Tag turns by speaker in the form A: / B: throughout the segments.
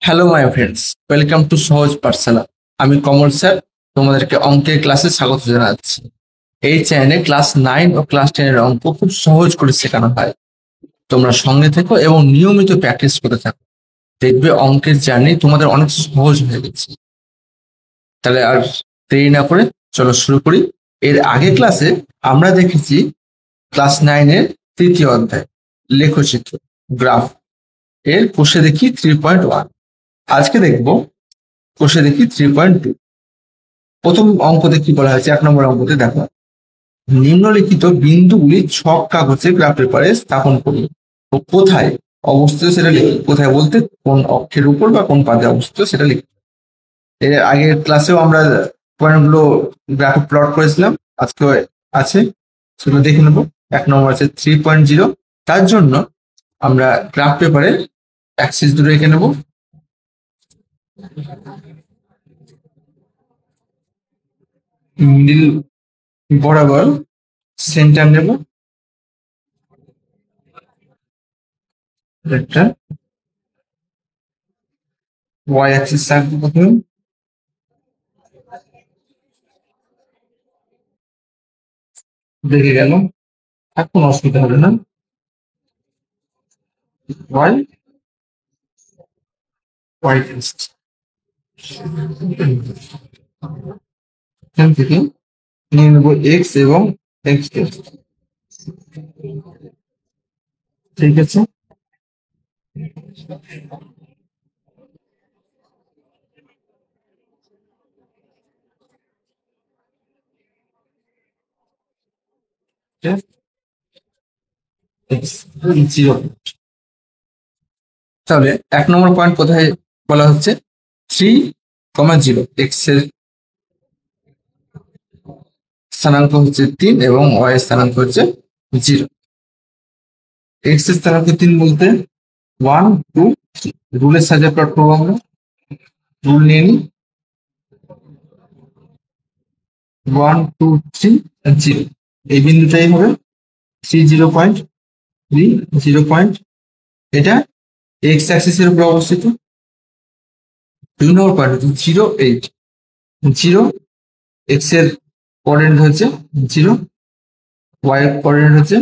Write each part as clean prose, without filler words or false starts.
A: Hello my friends, welcome to সহজ পাঠশালা। আমি কমল sir, তোমাদেরকে অঙ্কের ক্লাসে স্বাগত জানাচ্ছি। এই চ্যানেলে ক্লাস 9 ও ক্লাস 10 এর অঙ্ক খুব সহজ করে শেখানো হয়। তোমরা সঙ্গে থেকো এবং নিয়মিত প্র্যাকটিস করতে থাকো, দেখবে অঙ্কের জার্নি তোমাদের অনেক সহজ হয়ে গেছে। তাহলে আর দেরি না করে চলো শুরু করি। এর আগে ক্লাসে আমরা দেখেছি ক্লাস 9 এর তৃতীয় অধ্যায় লেখচিত্র গ্রাফ এর কোষে দেখি 3.1। আজকে দেখবো কোষে দেখি 3.2। প্রথম অঙ্কতে কি বলা হয়েছে? 1 নম্বর অঙ্কতে দেখো, নিম্নলিখিত বিন্দুগুলি ছক কাগজে গ্রাফ পেপারে স্থাপন করুন ও কোথায় অবস্থিত সেটা লিখুন। কোথায় বলতে কোন অক্ষের উপর বা কোন পাদে অবস্থিত সেটা লিখুন। এর আগের ক্লাসেও আমরা পয়েন্টগুলো গ্রাফে প্লট করেছিলাম, আজকে আছে, সেগুলো দেখে নেবো। 1 নম্বর আছে 3.0। তার জন্য আমরা গ্রাফ পেপারে অ্যাক্সিস দুটো এঁকে নেবো। মিডিল বরাবর সেন্টার নেব, একটা ওয়াই অ্যাক্সিস রাখবো প্রথমে, দেখে গেল, আর কোনো অসুবিধা হবে না। ওয়াই ওয়াই টেস্ট এখান থেকে নিয়ে নেবো এক্স এবং এক্স টেস্ট। ঠিক আছে, জিরো। তাহলে 1 নম্বর পয়েন্ট কোথায় বলা হচ্ছে? 3,0। এক্স এর স্থানাঙ্ক হচ্ছে 3 এবং ওয়াই এর স্থানাঙ্ক হচ্ছে 0। এক্স এর স্থানাঙ্ক 3 বলতে 1 2 3। রুলের সাহায্যে প্লট করবো আমরা। রুল নিয়ে নিই, 1 2 3 0। এই বিন্দুটাই হবে 3 0.3 এটা এক্স অ্যাক্সিসের উপরে অবস্থিত। 2 নম্বর পয়েন্ট হচ্ছে 0 8। 0 এক্স এর কোঅর্ডিনেট হচ্ছে 0, ওয়াই এর কোঅর্ডিনেট হচ্ছে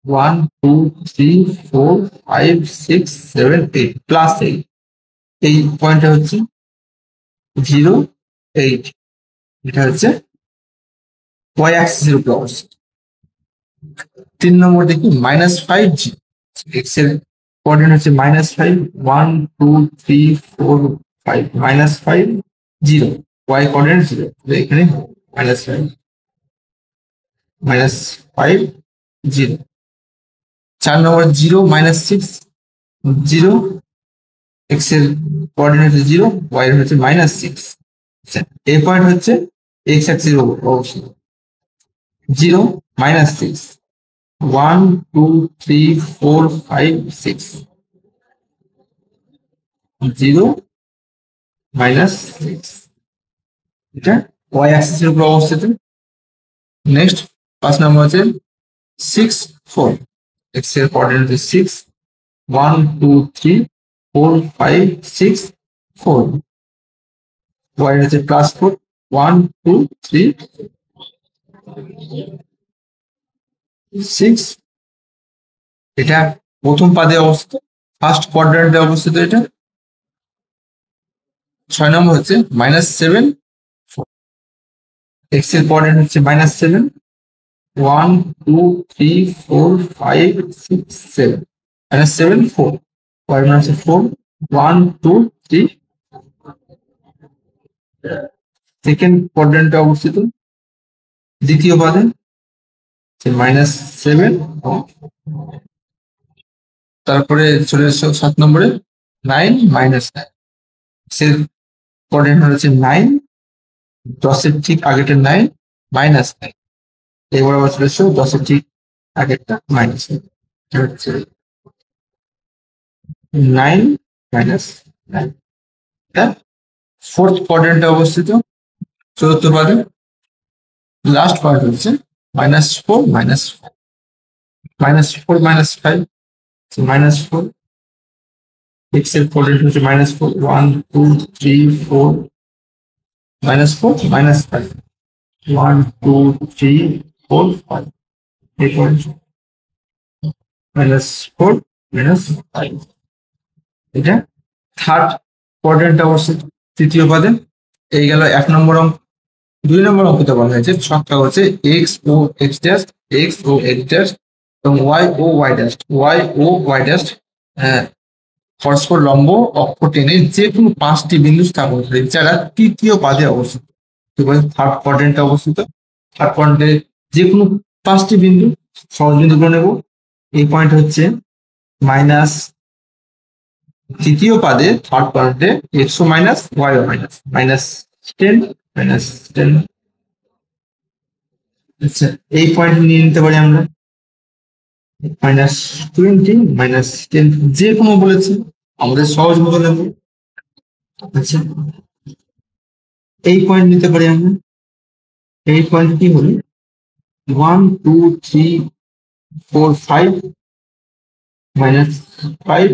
A: 1 2 3 4 5 6 7 8 +8। এই পয়েন্টটা হচ্ছে 0 8, এটা হচ্ছে ওয়াই অ্যাক্সিসের উপরে অবস্থিত। 3 নম্বর দেখি -5 0। এক্স এর কোঅর্ডিনেট হচ্ছে -5, 1 2 3 4 5 -5 0, ওয়াই কোঅর্ডিনেট 0, এখানে -5 0। 4 নম্বর 0 -6 0, এক্স এর কোঅর্ডিনেট হচ্ছে 0, ওয়াই এর হচ্ছে -6। এই পয়েন্ট হচ্ছে এক্স অ্যাক্সিস অবস্থিত। 0 -6 1 2 3 4 5 6 0 -6, এটা ওয়াই অ্যাক্সিসের উপর অবস্থিত। নেক্সট 5 নম্বর হচ্ছে 6 4, এক্স এর কোঅর্ডিনেট হচ্ছে 6, 1 2 3 4 5 6 4, ওয়াই হচ্ছে +4, 1 2 3 6। এটা প্রথম পাদে অবস্থিত, ফার্স্ট কোয়াড্রেন্টে অবস্থিত। এটা 6 নম্বর হচ্ছে -7 4, এক্স এর কোঅর্ডিনেট হচ্ছে -7, 1 2 3 4 5 6 7, -7 4, ওয়াই মান হচ্ছে 4, 1 2 3। সেকেন্ড কোয়াড্রেন্টে অবস্থিত, দ্বিতীয় পাদে -7। তারপরে চলে এসছো 7 নম্বরে 9 -9, এর কোঅর্ডিনেট হচ্ছে 9, 10-এর ঠিক আগেরটা 9 -9। এবার আবার চলে এসছো 10-এর ঠিক আগেরটা -9, হচ্ছে 9 -9। এটা ফোর্থ কোয়াড্রেন্টে অবস্থিত, চতুর্থ পাদে। লাস্ট পয়েন্ট হচ্ছে -4 -4, -4 -5 -4, এক্স এর কোঅর্ডিনেট হচ্ছে -4, 1 2 3 4, -4 -5, 1 2 3 4 5, এই পয়েন্ট -4 -5, এটা থার্ড কোয়াড্রেন্টে অবস্থিত তৃতীয় পদে। এই গেল 1 নম্বর অঙ্ক। 2 নম্বর অঙ্কতে বলা হয়েছে ছকটা হচ্ছে এক্স ও এক্স ড্যাশ, এক্স ও এক্স ড্যাশ এবং ওয়াই ও ওয়াই ড্যাশ, ওয়াই ও ওয়াই ড্যাশ পরস্পর লম্ব অক্ষ টেনে যে কোনো 5টি বিন্দু স্থাপন করে যারা তৃতীয় পাদে অবস্থিত। থার্ড কোয়াড্রেন্টে অবস্থিত। থার্ড কোয়াড্রেন্টে যে কোনো 5টি বিন্দু, সহজ বিন্দুগুলো নেব। এই পয়েন্ট হচ্ছে মাইনাস, তৃতীয় পাদে থার্ড কোয়াড্রেন্টে এক্স ও মাইনাস, ওয়াই ও মাইনাস, -10 -10। আচ্ছা, এই পয়েন্ট নিয়ে নিতে পারি আমরা -20 -10, যে কোনো বলেছে, আমাদের সহজ মতো নেব। আচ্ছা, এই পয়েন্ট নিতে পারি আমরা। এই পয়েন্ট কি হলো 1 2 3 4 5 -5,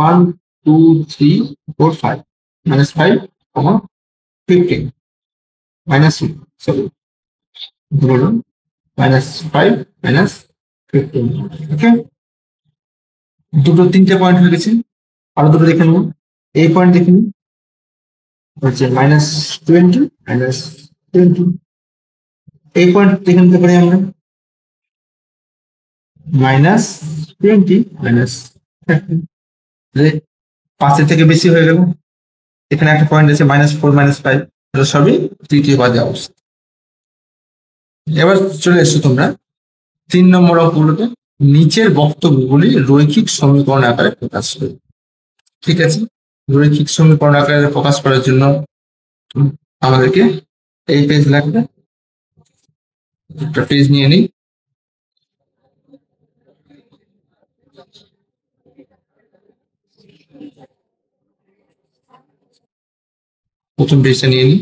A: 1 2 3 4 5, -5, 15, সরি বলুন, -5 -15। ওকে, দুটো 3টে পয়েন্ট হয়ে গেছে। আরো দুটো দেখে নেব। এই পয়েন্ট দেখে নিন হচ্ছে -20 -20। এই পয়েন্ট দেখে নিতে পারি আমরা -20 -30, 5-এর থেকে বেশি হয়ে গেল। এখানে একটা পয়েন্ট আছে -4 -5, সবই তৃতীয় পদে অবস্থিত। এবার চলে এসো তোমরা 3 নম্বর অঙ্কগুলোতে। নিচের বক্তব্যগুলি রৈখিক সমীকরণ আকারে প্রকাশ করে। ঠিক আছে, রৈখিক সমীকরণ আকারে প্রকাশ করার জন্য আমাদেরকে এই পেজ লাগবে। একটা পেজ নিয়ে নিই। প্রথম পেজটা নিয়ে নিই।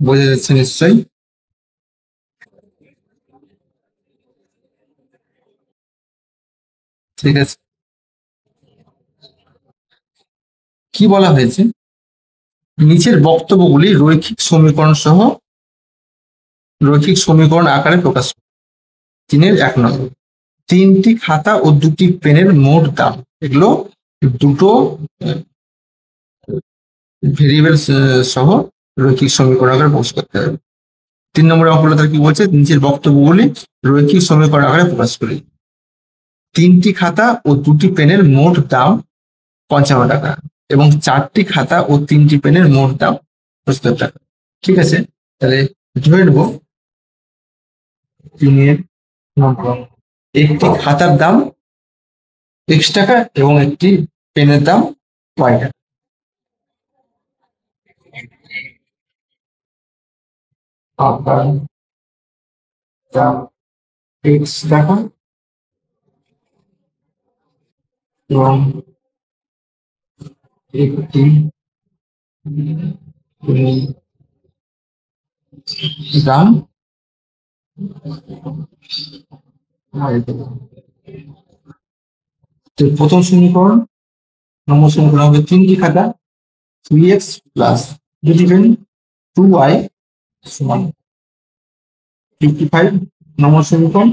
A: বোঝা যাচ্ছে নিশ্চয়ই। ঠিক আছে, কি বলা হয়েছে নিচের বক্তব্যগুলি রৈখিক সমীকরণ আকারে প্রকাশ। 3-1 নম্বর, 3টি খাতা ও 2টি পেনের মোট দাম। এগুলো দুটো ভেরিয়েবল সহ রৈখিক সমীকরণ আকারে প্রকাশ করতে হবে। 3 নম্বর অঙ্কটা কি বলছে, নিচের বক্তব্যগুলি রৈখিক সমীকরণ আকারে প্রকাশ করি। 3টি খাতা ও 2টি পেনের মোট দাম 55 টাকা এবং 4টি খাতা ও 3টি পেনের মোট দাম 75 টাকা। ঠিক আছে, তাহলে ধরে নেব 3-এর একটি খাতার দাম x টাকা এবং একটি পেনের দাম y টাকা। খাতার দাম x টাকা এবং একটি দাম তো প্রথম সমীকরণ, নম্বর সমীকরণ হবে 3টি খাতা 3x প্লাস 2টি পেন 2y সমান 55। নম্বর সমীকরণ।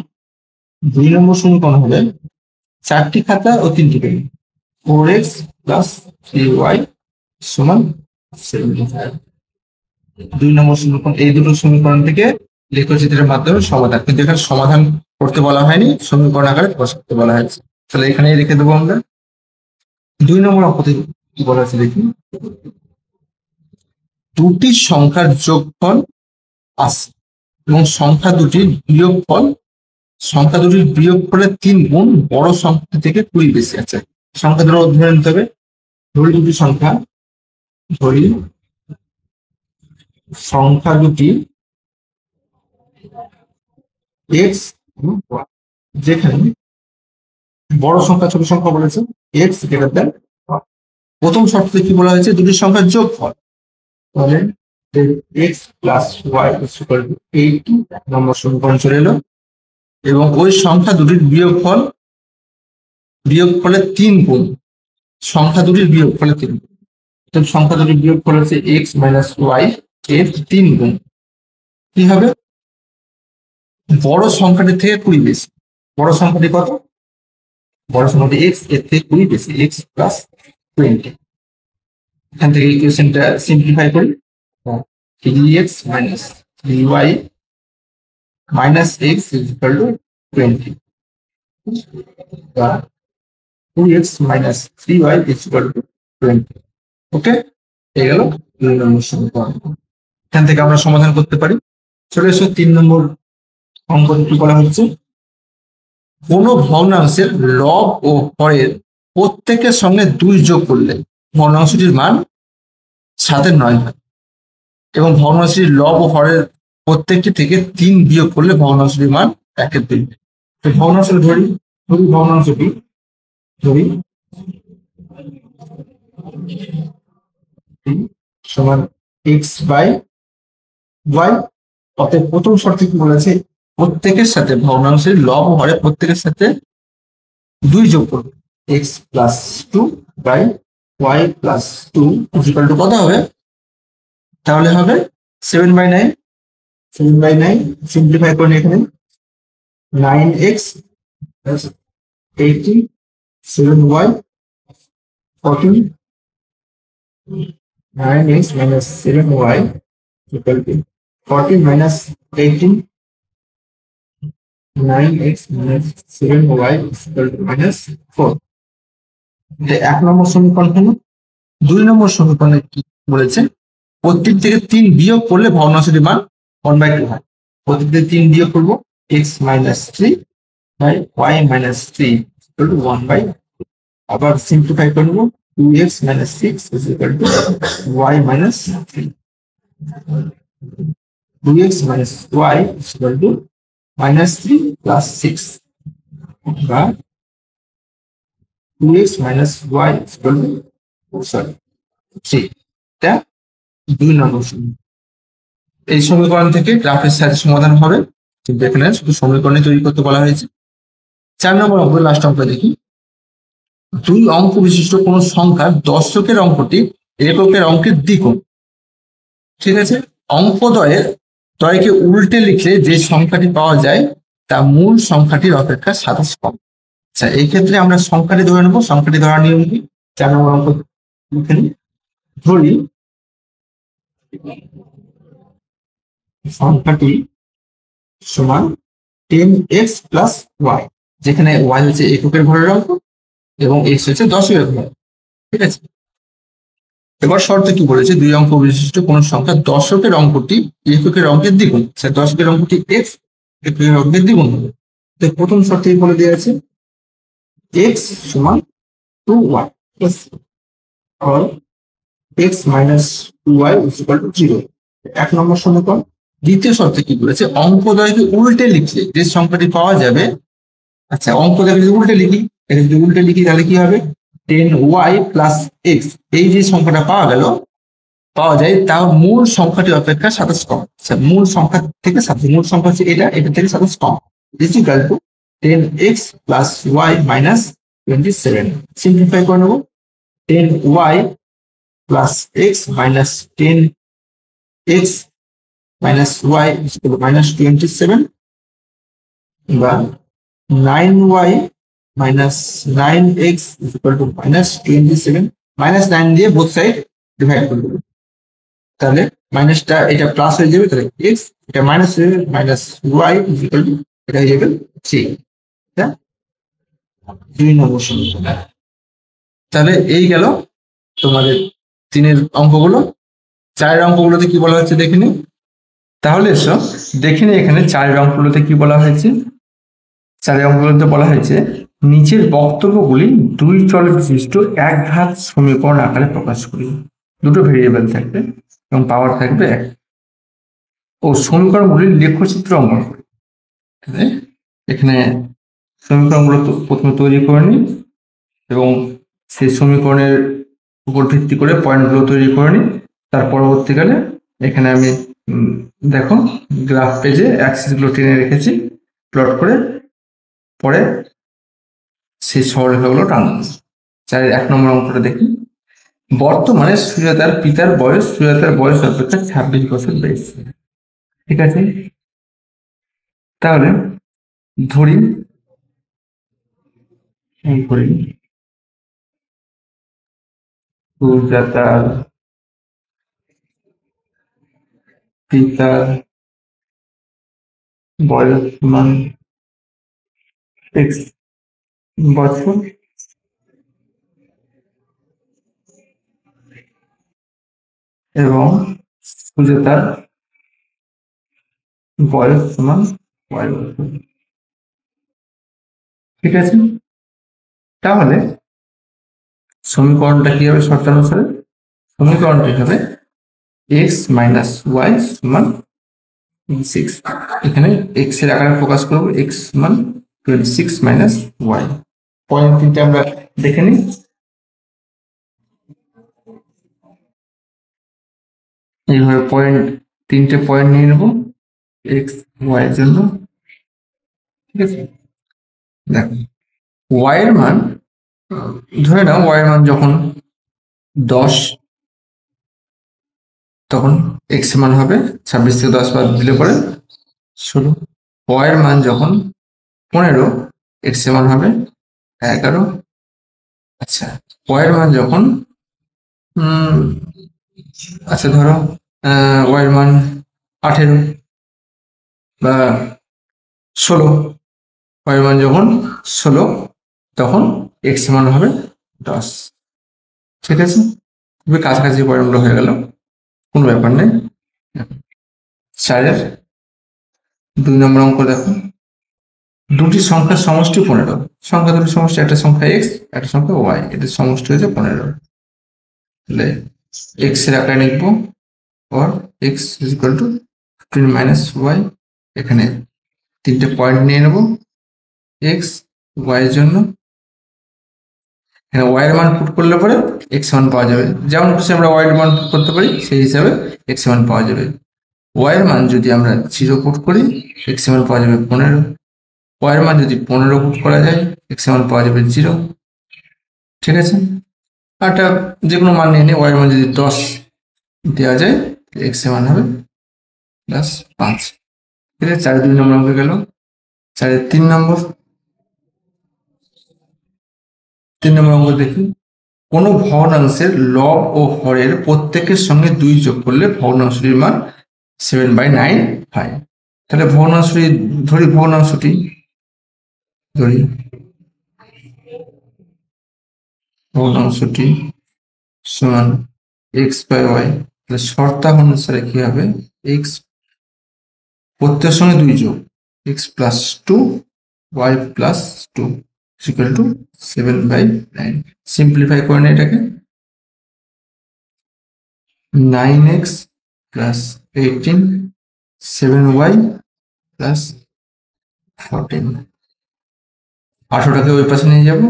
A: 2 নম্বর সমীকরণ হবে 4টি খাতা ও 3টি পেন 4x প্লাস 3y সমান 75। 2 নম্বর সমীকরণ। এই দুটো সমীকরণ থেকে লেখচিত্রের মাধ্যমে সমাধান, কিন্তু এখানে সমাধান করতে বলা হয়নি, সমীকরণ আকারে প্রকাশ করতে বলা হয়েছে। তাহলে এখানেই রেখে দেবো আমরা। 2 নম্বর অঙ্কতে কি বলা আছে দেখি, দুটি সংখ্যার যোগফল আছে এবং সংখ্যা দুটির বিয়োগফলের 3 গুণ বড় সংখ্যা থেকে 20 বেশি আছে। সংখ্যা দুটো ধরে নিতে হবে। ধরি সংখ্যা দুটি এক্স, যেখানে বড় সংখ্যা ছোট সংখ্যা বলেছে x গ্রেটার দেন প্রথম শর্তে কি বলা হয়েছে, দুটি সংখ্যার যোগফল। তাহলে x plus y equal to 80 নম্বর সমীকরণ চলে এলো, এবং ওই সংখ্যা দুটির বিয়োগফল, বিয়োগফলের 3 গুণ, সংখ্যা দুটির বিয়োগফলের 3 গুণ। তো সংখ্যা দুটির বিয়োগফল হচ্ছে এক্স মাইনাস ওয়াই এর 3 গুণ। কি হবে, বড় সংখ্যাটি থেকে 20 বেশি। বড় সংখ্যাটি কত, বড় সংখ্যাটি এক্স, এর থেকে 20 বেশি, এক্স প্লাস 20। এখান থেকে ইকুয়েশনটা সিম্পলিফাই করি, 3x minus 3y minus x is equal two 20, বা 2x minus 3y is equal two 20। ওকে, এই গেল 2 নম্বর সমীকরণ। এখান থেকে আমরা সমাধান করতে পারি। চলে এসো 3 নম্বর অঙ্কটি। কি বলা হচ্ছে, কোন ভগ্নাংশের লব ও হরের প্রত্যেকের সঙ্গে 2 যোগ করলে ভগ্নাংশটির মান 7/9 হয়, এবং ভগ্নাংশটির লব ও হরের প্রত্যেকটি থেকে 3 বিয়োগ করলে ভগ্নাংশটির মান 1/2। তো ভগ্নাংশটি ধরি, ভগ্নাংশটি ধরি সমান এক্স বাই ওয়াই। অতএব প্রথম শর্তে কি বলেছে, প্রত্যেকের সাথে ভগ্নাংশের লব ও হরের প্রত্যেকের সাথে 2 যোগ করবে, x plus 2 by y plus 2 equal to কত হবে, তাহলে হবে 7/9। 7/9 সিম্পলিফাই করে নিই, এখানে 9x plus 18, 7y 14, 9x minus 7y equal to 14 minus 18, 9x minus 7y equal to minus 4। এক নম্বর সমীকরণ হলো। 2 নম্বর সমীকরণে কি বলেছে, প্রত্যেক থেকে 3 বিয়োগ করলে ভগ্নাংশটির মান 1/2 হয়। প্রত্যেক থেকে 3 বিয়োগ করবো, x minus 3 by y minus 3 equal to 1/2। আবার সিম্পলিফাই করে নেবো, 2x minus 6 is equal to y minus 3। 2x minus y is equal to minus 3 plus 6, বা 2x minus y is equal to 3। এটা 2 নম্বর সমীকরণ। এই সমীকরণ থেকে গ্রাফের সাথে সমাধান হবে, কিন্তু এখানে শুধু সমীকরণে তৈরি করতে বলা হয়েছে। 4 নম্বর অঙ্ক, লাস্ট অঙ্ক দেখি। 2 অঙ্ক বিশিষ্ট কোন সংখ্যার দশকের অঙ্কটি এককের অঙ্কের দ্বিগুণ। ঠিক আছে, দয়কে উল্টে লিখলে যে সংখ্যাটি পাওয়া যায় তা মূল সংখ্যাটির অপেক্ষা 27 কম। আচ্ছা, এই ক্ষেত্রে আমরা সংখ্যাটি ধরে নেবো। সংখ্যাটি ধরার নিয়ম কি, 4 নম্বর অঙ্ক লিখে নিই। ধরি সংখ্যাটি সমান 10x প্লাস ওয়াই, যেখানে ওয়াই হচ্ছে এককের ঘরের অঙ্ক এবং এক্স হচ্ছে দশকের ঘর। ঠিক আছে, এবার শর্তে কি বলেছে, 2 অঙ্ক বিশিষ্ট কোন সংখ্যা দশকের অঙ্কটি এককের অঙ্কের দ্বিগুণ। দশকের অঙ্কটি এক্স, এককের অঙ্কের দ্বিগুণ হবে। তো প্রথম শর্তে বলে দেওয়া আছে এক্স সমান 2y plus or x minus 2y is equal to 0। 1 নম্বর সমীকরণ। দ্বিতীয় শর্তে কি বলেছে, অঙ্কদ্বয়কে উল্টে লিখলে যে সংখ্যাটি পাওয়া যাবে। আচ্ছা, অঙ্কদ্বয়কে যদি উল্টে লিখি, এটা যদি উল্টে লিখি তাহলে কি হবে, 10y প্লাস এক্স, এই যে সংখ্যাটা পাওয়া যায় তা মূল সংখ্যাটি অপেক্ষা 27 কম। আচ্ছা, মূল সংখ্যা থেকে 27, মূল সংখ্যা হচ্ছে এটা থেকে 27 কম, is equal to 10x plus y minus 27। Simplify করে নেবো, 10y plus x minus 10x minus y is equal to minus 27, বা 9y minus 9x is equal to minus 27। Minus 9 দিয়ে বোথ সাইড ডিভাইড করে দেবো, তাহলে মাইনাসটা এটা প্লাস হয়ে যাবে, তাহলে এক্স এটা মাইনাস হয়ে যাবে, minus y is equal to এটা হয়ে যাবে 3। এটা 2 নম্বর সমীকরণ। তাহলে এই গেল তোমাদের 3 অঙ্কগুলো। 4 অঙ্কগুলোতে কি বলা হচ্ছে দেখে নি। তাহলে এসো দেখে নি, এখানে 4 অঙ্কগুলোতে কি বলা হয়েছে। 4 অঙ্কগুলোতে বলা হয়েছে, নিচের বক্তব্যগুলি 2 চল বিশিষ্ট এক ঘাত সমীকরণ আকারে প্রকাশ করি। 2টো ভেরিয়েবল থাকবে এবং পাওয়ার থাকবে 1, ও সমীকরণগুলির লেখচিত্র অঙ্কন করি। এখানে সমীকরণগুলো প্রথমে তৈরি করে নিই এবং সেই সমীকরণের উপর ভিত্তি করে পয়েন্টগুলো তৈরি করে নিই। তার পরবর্তীকালে এখানে আমি দেখো গ্রাফ পেজে অ্যাক্সিসগুলো টেনে রেখেছি প্লট করে, পরে সেই সরলরেখাগুলো টানবো। 1 নম্বর অঙ্কটা দেখি। বর্তমানে সুজাতার পিতার বয়স সুজাতার বয়স অপেক্ষা 26 বছর বেশি। ঠিক আছে, তাহলে ধরি সুজাতার পিতার বয়স সমান x বছর এবং সুজাতার বয়স সমান y বছর। ঠিক আছে, তাহলে সমীকরণটা কি হবে? শর্তানুসারে সমীকরণটি হবে x মাইনাস ওয়াই সমান 6। এখানে x এর আকারে প্রকাশ করবো, x সমান 26 মাইনাস ওয়াই। পয়েন্ট 3টে আমরা দেখে নিই। এইভাবে 3টে পয়েন্ট নিয়ে নেবো x y এর জন্য। ঠিক আছে, দেখো y এর মান, ধরে নাও y এর মান যখন 10, তখন x এর মান হবে 26 থেকে 10 বাদ দিলে পরে 16। y এর মান যখন 15, x এর মান হবে 11। আচ্ছা, y এর মান যখন আচ্ছা ধরো y এর মান 18 বা 16, y এর মান যখন 16 তখন x এর মান হবে 10। ঠিক আছে, খুবই কাছাকাছি পয়েন্টগুলো হয়ে গেল, কোনো ব্যাপার নেই। 4-এর 2 নম্বর অঙ্ক দেখো। দুটি সংখ্যার সমষ্টি 15। সংখ্যা দুটি সমষ্টি, একটা সংখ্যা x একটা সংখ্যা y, এদের সমষ্টি হচ্ছে 15। তাহলে x এর আকারে লিখবো or x is equal to 15 minus y। এখানে 3টে পয়েন্ট নিয়ে নেব x y এর জন্য। এখানে y এর মান পুট করলে পরে x মান পাওয়া যাবে, যেমন খুশি আমরা y এর মান পুট করতে পারি, সেই হিসাবে x মান পাওয়া যাবে। y এর মান যদি আমরা 0 পুট করি, x মান পাওয়া যাবে 15। y এর মান যদি 15 পুট করা যায়, x মান পাওয়া যাবে 0। ঠিক আছে, একটা যে কোনো মান নিয়ে নিই। y এর মান যদি 10 দেওয়া যায়, x এর মান হবে +5। ঠিক আছে, 4-2 নম্বর অঙ্ক গেল। 4-এর 3 নম্বর অঙ্ক দেখি। কোনো ভগ্নাংশের লব ও হরের প্রত্যেকের সঙ্গে 2 যোগ করলে ভগ্নাংশটির মান 7/9 হয়। তাহলে ভগ্নাংশটি সমান x/y। তাহলে শর্তানুসারে কি হবে? x প্রত্যেকের সঙ্গে 2 যোগ x + 2 y + 2 equal to 7/9। Simplify করে নেই এটাকে। 9x + 18 7y + 14। 18টাকে ওই পাশে নিয়ে যাব,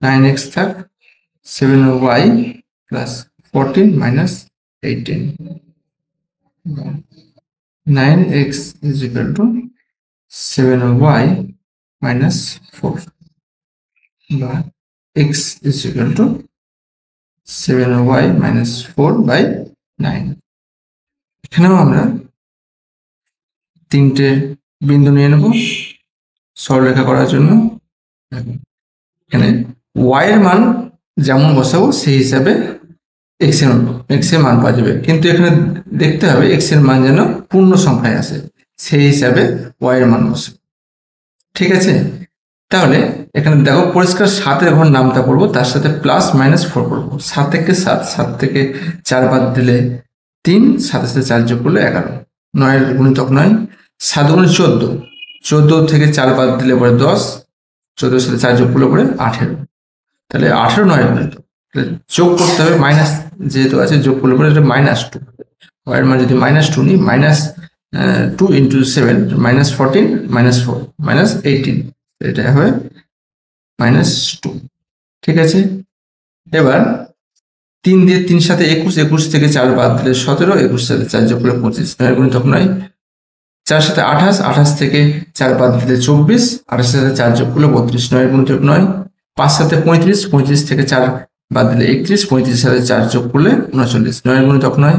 A: 9x থাক, 7y + 14 - 18। 9x is equal to 7y - 4 বা x is equal to 7y - 4/9। এখানেও আমরা 3টে বিন্দু নিয়ে নেব সরলরেখা করার জন্য। এখানে y এর মান যেমন বসাবো সেই হিসাবে x এর মান পাওয়া যাবে, কিন্তু এখানে দেখতে হবে x এর মান যেন পূর্ণ সংখ্যায় আসে, সেই হিসাবে y এর মান বসে। ঠিক আছে, তাহলে এখানে দেখো পরিষ্কার 7-এর ঘর নামটা পড়বো, তার সাথে +-4 করবো। 7 থেকে 7 থেকে 4 বাদ দিলে 3, 7 সাথে 4 যোগ করলে 11। 9-এর গুণিতক 9, 7 × 14, 14 থেকে 4 বাদ দিলে পরে 10, 14-এর সাথে 4 যোগ করলে পরে 18। তাহলে 18 9-এর গুণিতক, যোগ করতে হবে, মাইনাস যেহেতু আছে যোগ করলে পরে এটা -2। y এর মান যদি -2 নিই, -2 × 7 -14 -4 -18, এটা হবে -2। ঠিক আছে, এবার 3 দিয়ে 3 সাথে 21, 21 থেকে 4 বাদ দিলে 17, 21 সাথে 4 যোগ করলে 25, 9 গুণিতক 9, 4 সাথে 28, 28 থেকে 4 বাদ দিলে 24, 28 সাথে 4 যোগ করলে 32, 9 গুণিতক 9, 5 সাথে 35, 35 থেকে 4 বাদ দিলে 31, 35 সাথে 4 যোগ করলে 39, 9 গুণিতক 9,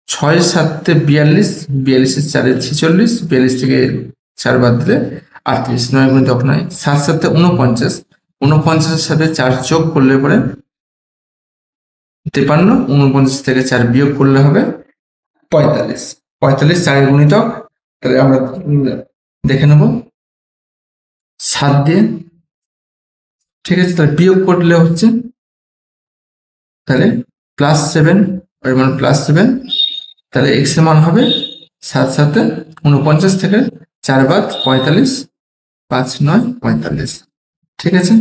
A: 6 সাথে 42, 42 এর 4 46, 42 থেকে 4 বাদ দিলে 38, 9 গুণিতক 9, 7 সাথে 49, 49 এর সাথে 4 যোগ করলে পরে 53, 49 থেকে 4 বিয়োগ করলে হবে 45, 45 4 গুণিতক। তাহলে আমরা দেখে নেব 7 দিয়ে, ঠিক আছে। তাহলে বিয়োগ করলে হচ্ছে তাহলে +7, এর মান +7, তাহলে x এর মান হবে 7 সাথে 49 থেকে 4 বাদ 45, 5 9 45, ঠিক আছে।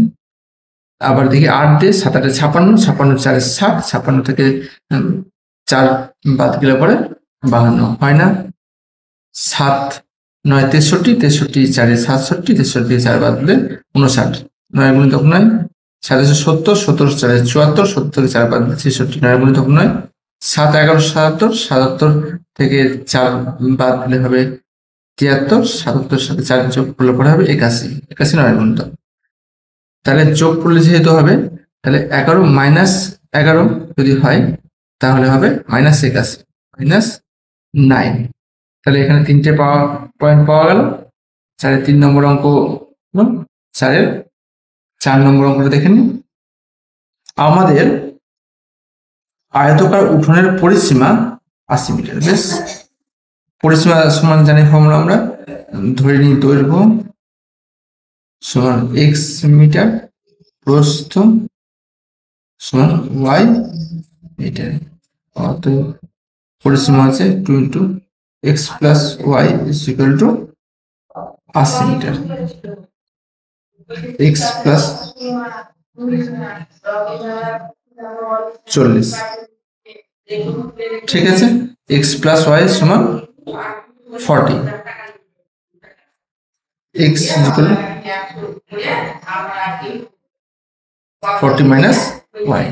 A: আবার দেখি 8 দিয়ে, 7 8 56, 56 4 60, 56 থেকে 4 বাদ গেলে পরে 52 হয় না। 7 9 63, 63 4 67, 63 4 বাদ দিলে 59, 9 গুণিতক 9, 770, 70 4 74, 70 থেকে 4 বাদ দিলে 66, 9 গুণিতক 9, 7 11 77, 77 থেকে 4 বাদ দিলে হবে 73, 77 সাথে 4 যোগ করলে পরে হবে 81, 81 9 গুণিতক। তাহলে যোগ করলে যেহেতু হবে, তাহলে 11 - 11 যদি হয় তাহলে হবে -81, -9। তাহলে এখানে 3টে পয়েন্ট পাওয়া গেল। 4-এর 3 নম্বর অঙ্ক, 4-এর 4 নম্বর অঙ্কটা দেখে নিন। আমাদের আয়তকার উঠোনের পরিসীমা 80 মিটার। বেশ, পরিসীমা সমান জানি ফর্মুলা আমরা, ধরে নিই দৈর্ঘ্য সমান x মিটার, প্রস্থ সমান y মিটার। অতএব পরিসীমা আছে 2 × x + y = 80 মিটার। x + 40, ঠিক আছে। x + y সমান 40, x = 40 - y,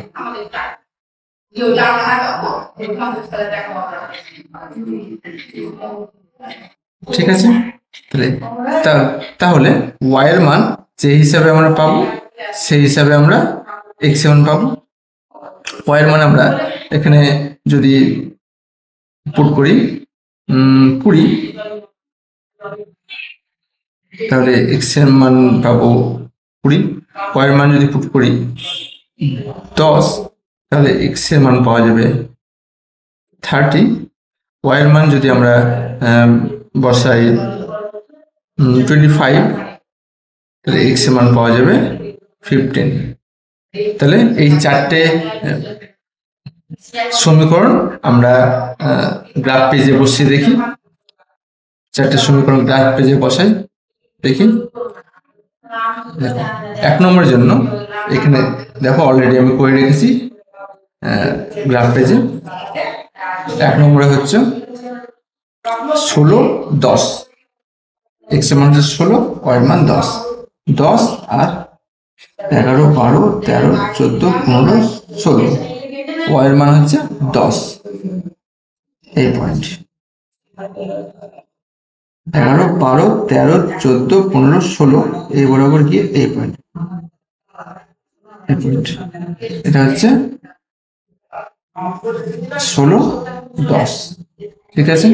A: ঠিক আছে। তাহলে y এর মান যে হিসাবে আমরা পাবো সেই হিসাবে আমরা x এর মান পাবো। y এর মান আমরা এখানে যদি পুট করি 20, তাহলে x এর মান পাবো 20, y এর মান যদি পুট করি 10, তাহলে x এর মান পাওয়া যাবে 30, y এর মান যদি আমরা বসাই 25, তাহলে x এর মান পাওয়া যাবে 15। তাহলে এই 4টে সমীকরণ আমরা গ্রাফ পেজে বসিয়ে দেখি। 4টে সমীকরণ গ্রাফ পেজে বসাই, দেখি। দেখো 1 নম্বরের জন্য এখানে দেখো অলরেডি আমি করে রেখেছি গ্রাফ পেজে। 1 নম্বরে হচ্ছে 16 10, x এর মান হচ্ছে 16, y এর মান 10, 10 আর 11 12 13 14 15 16, y এর মান হচ্ছে 10, এই পয়েন্ট। 11 12 13 14 15 16 এই বরাবর গিয়ে এই পয়েন্ট, এটা হচ্ছে 16 10, ঠিক আছে।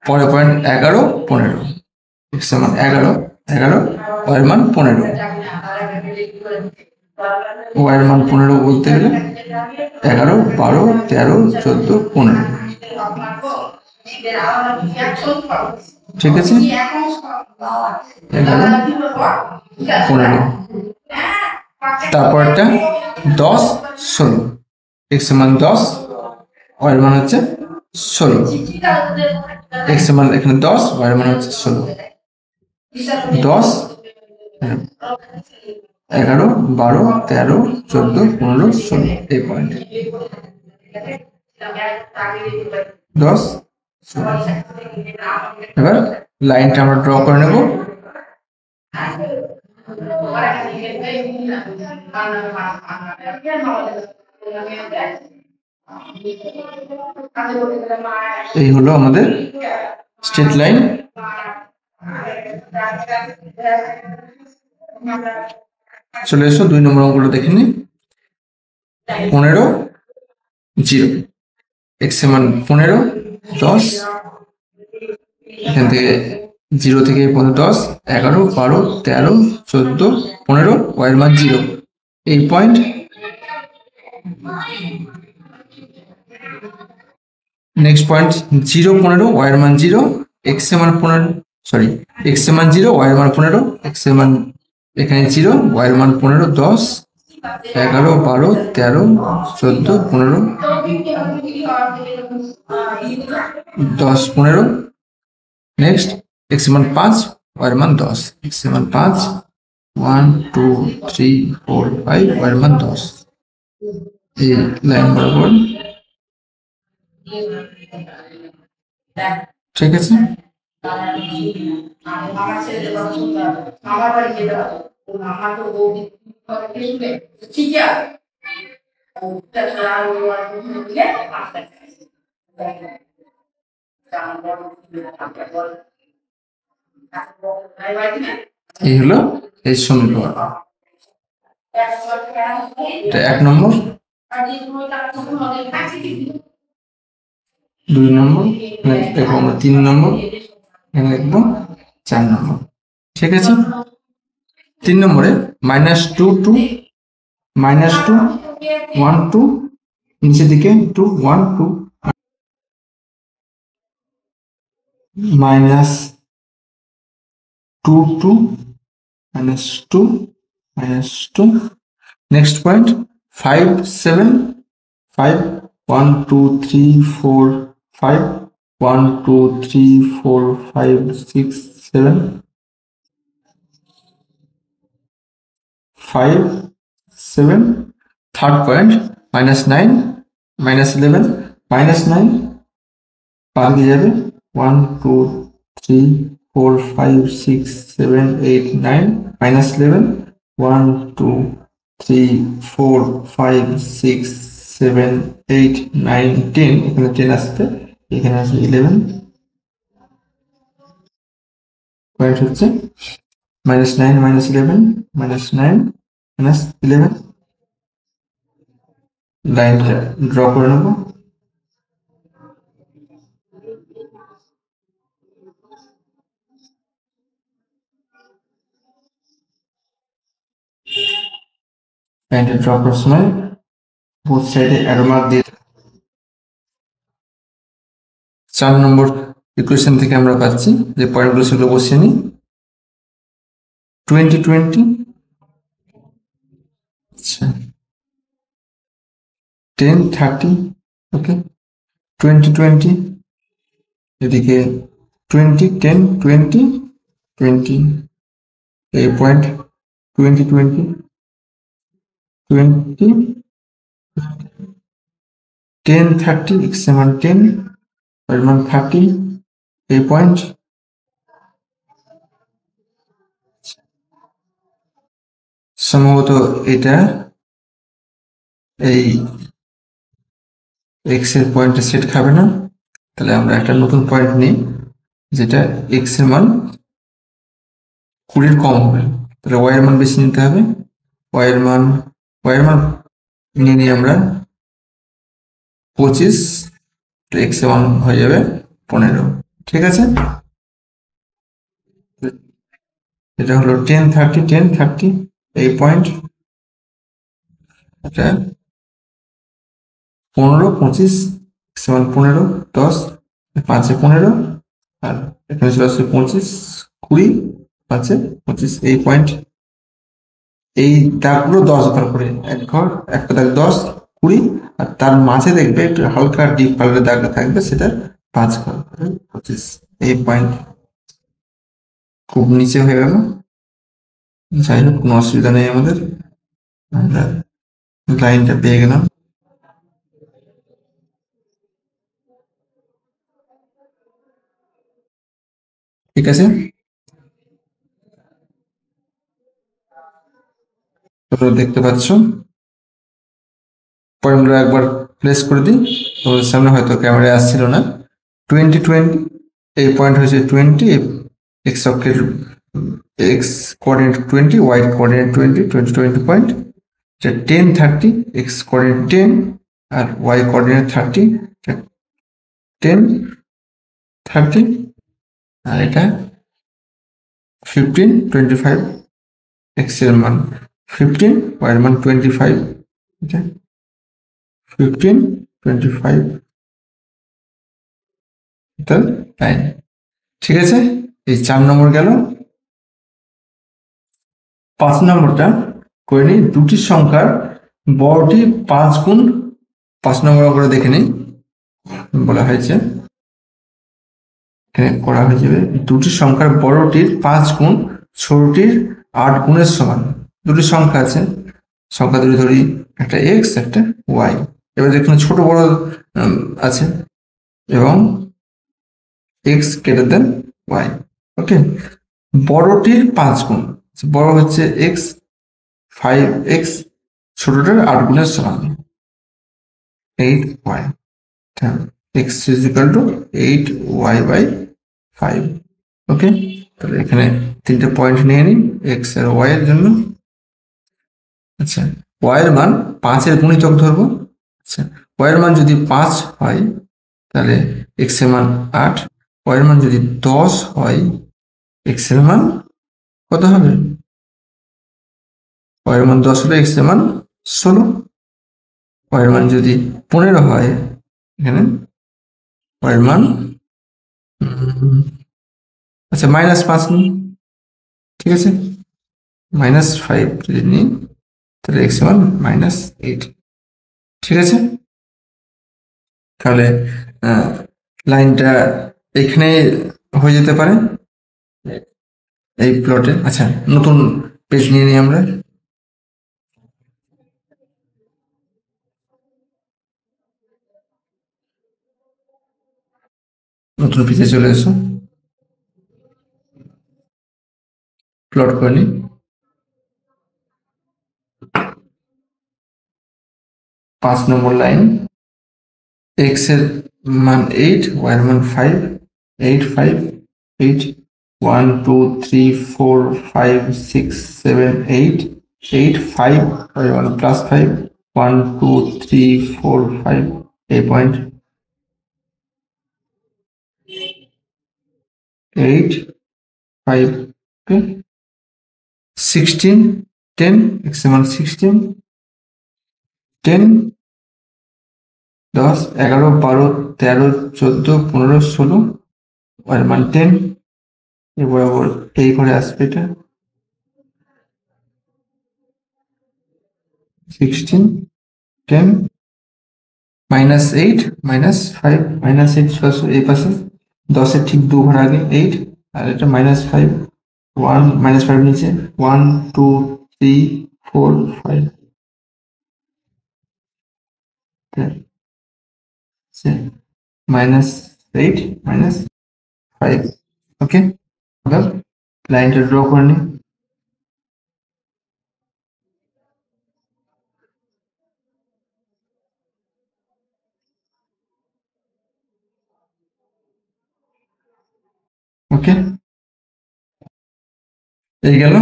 A: পরে পয়েন্ট 11 15, x এর মান 11 11, y এর মান 15, y এর মান 15 বলতে গেলে 11 12 13 14 15, ঠিক আছে। 11 15, তারপরটা 10 16, x এর মান 10, y এর মান হচ্ছে 16, x এর মান এখানে 10, y এর মান হচ্ছে 16, 10 11 12 13 14 15 16 এই পয়েন্ট, 10 16। এবার লাইনটা আমরা ড্র করে নেব। এই হলো আমাদের স্ট্রেট লাইন। চলে এসো 2 নম্বর অঙ্কটা দেখে নি। 15 0, এক্স এর মান 15 10, এখান থেকে 0 থেকে 10, 11 12 13 14 15, ওয়াই এর মান 0। এই পয়েন্ট নেক্সট পয়েন্ট 0 15, ওয়াই এর মান 0, এক্স এর মান 15, সরি এক্স এর মান 0, ওয়াই এর মান 15, এক্স এর মান এখানে 0, ওয়াই এর মান 15 10 11 12 13 14 15 10 15। নেক্সট এক্স এর মান 5, ওয়াই এর মান 10, এক্স এর মান 5 1 2 3 4 5, ওয়াই এর মান 10। এই লাইন বরাবর, ঠিক আছে। এই হলো এই সমীকরণ, এটা 1 নম্বর। 2 নম্বর দেখবো আমরা, 3 নম্বর এখানে লিখবো, 4 নম্বর, ঠিক আছে। 3 নম্বরে -2 2 -2 1 2, নিচের দিকে 2 1 2, -2 2 -2 -2। Next point 5 7 5 1 2 3 4 5 1 2 3 4 5 6 7 5 7। থার্ড পয়েন্ট -9 -11 -9, পার দিয়ে যাবে 1 2 3 4 5 6 7 8 9 -11 1 2 3 4 5 6 7 8 9 10, এখানে 10 আসবে, এখানে আসবে 11। পয়েন্ট হচ্ছে -9 -11 -9 -11। লাইনটা ড্র করে নেবো। লাইনটা ড্র করার সময় বোথ সাইডে অ্যারো মার্ক দিয়ে 4 নম্বর ইকুয়েশন থেকে আমরা পাচ্ছি যে পয়েন্টগুলো সেগুলো বসিয়ে নিই। 20 20, আচ্ছা 10 30, ওকে 20 20, এদিকে 20 10 20 20, এই পয়েন্ট 20 20 20 10 30, এক্স এর মান 10, এর মান 30, এই পয়েন্ট। সম্ভবত এটা এই এক্স এর পয়েন্টে সেট খাবে না, তাহলে আমরা একটা নতুন পয়েন্ট নিই যেটা এক্স এর মান 20 কম হবে, তাহলে ওয়াই এর মান বেশি নিতে হবে। ওয়াই এর মান নিয়ে নিই আমরা 25, এক্স এর মান হয়ে যাবে 15, ঠিক আছে। এটা হলো 10 30 10 30, এই পয়েন্ট। এটা 15 25, এক্স এর মান 15 10, 5 এ 15, আর এখানে চলে আসছে 25 20, 5 এ 25, এই পয়েন্ট। এই দাগগুলো 10 ঘর করে, এক ঘর একটা দাগ 10 20, আর তার মাঝে দেখবে একটু হালকা ডিপ কালারের দাগটা থাকবে, সেটা 5 ঘর করে 25, এই পয়েন্ট। খুব নিচে হয়ে গেল, যাই হোক কোনো অসুবিধা নেই আমাদের, আমরা লাইনটা পেয়ে গেলাম। ঠিক আছে, তোমরা দেখতে পাচ্ছ পয়েন্টগুলো একবার প্লেস করে দিই, তোমাদের সামনে হয়তো ক্যামেরায় আসছিল না। 20 20, এই পয়েন্ট হচ্ছে 20, এক্স অক্ষের x coordinate 20, y coordinate 20, 20 20 point. এটা 10 30, এক্স কোঅর্ডিনেট 10 আর ওয়াই কোঅর্ডিনেট 30, 10 30, আর এটা 15 25, এক্স এর মান 15, ওয়াই এর মান 25, এটা 15 25, এটা 9। ঠিক আছে, এই 4 নম্বর গেল। 5 নম্বরটা করে নিই, দুটি সংখ্যার বড়টি 5 গুণ। 5 নম্বর করে দেখে নিই, বলা হয়েছে এখানে করা হয়ে যাবে দুটি সংখ্যার বড়টির 5 গুণ ছোটটির 8 গুণের সমান। দুটি সংখ্যা আছে, সংখ্যা দুটি ধরি, একটা এক্স একটা ওয়াই। এবার এখানে ছোট বড় আছে এবং এক্স গ্রেটার দেন ওয়াই। ওকে, বড়টির 5 গুণ, বড় হচ্ছে এক্স 5x, ছোটটার 8 গুণের সমান 8y। x is equal to 8y/5। ওকে, তাহলে এখানে 3টে পয়েন্ট নিয়ে নিই x আর y এর জন্য। আচ্ছা, y এর মান 5 এর গুণিতক ধরবো। আচ্ছা, y এর মান যদি 5 হয় তাহলে x এর মান 8, y এর মান যদি 10 হয় x এর মান কত হবে? y এর মান 10 হলে x এর মান 16, y এর মান যদি 15 হয় এখানে y এর মান আচ্ছা -5 নিই, ঠিক আছে, -5 যদি নিই তাহলে x এর মান -8। ঠিক আছে, তাহলে লাইনটা এখানে হয়ে যেতে পারে এই প্লটে। আচ্ছা, নতুন পেজ নিয়ে নিই আমরা। নতুন পেজে চলে এসো, প্লট করে নিই। 5 নম্বর লাইন, x এর মান 8, y এর মান 5, 8 5 8, 1 2 3 4 5 6 7 8, 8 5, y এর মান +5, 1 2 3 4 5, এই পয়েন্ট 8 5, ওকে, 16 10, x এর মান 16, 10 10 11 12 13 14 15 16, y এর মান 10, এই বরাবর এই করে আসবে এটা 16 10 -8 -5 -8 সরাসরি এই পাশে 10 এর ঠিক 2 ঘর আগে 8, আর এটা -5 1 -5 নিচে 1 2 3 4 5 -8 -5। ওকে, এবার লাইনটা ড্র করে নিই। ওকে, এই গেল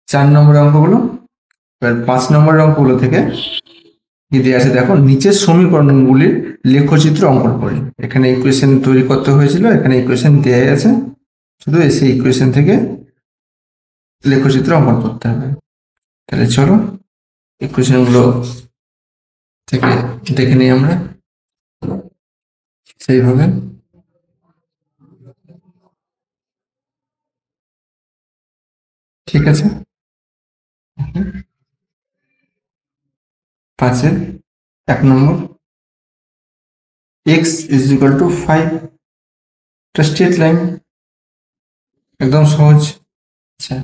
A: 4 নম্বরের অঙ্কগুলো। এবার 5 নম্বরের অঙ্কগুলো থেকে কি দিয়ে আছে দেখো, নিচের সমীকরণগুলির লেখচিত্র অঙ্কন করি। এখানে ইকুয়েশন তৈরি করতে হয়েছিল, এখানে ইকুয়েশন দেয়া আছে, শুধু এসে ইকুয়েশন থেকে লেখচিত্র অঙ্কন করতে হবে। তাহলে চলো ইকুয়েশন গুলো থেকে দেখে নিই আমরা সেইভাবে। ঠিক আছে, 5-এর 1 নম্বর, x is equal to 5, এটা স্ট্রেট লাইন, একদম সহজ। আচ্ছা,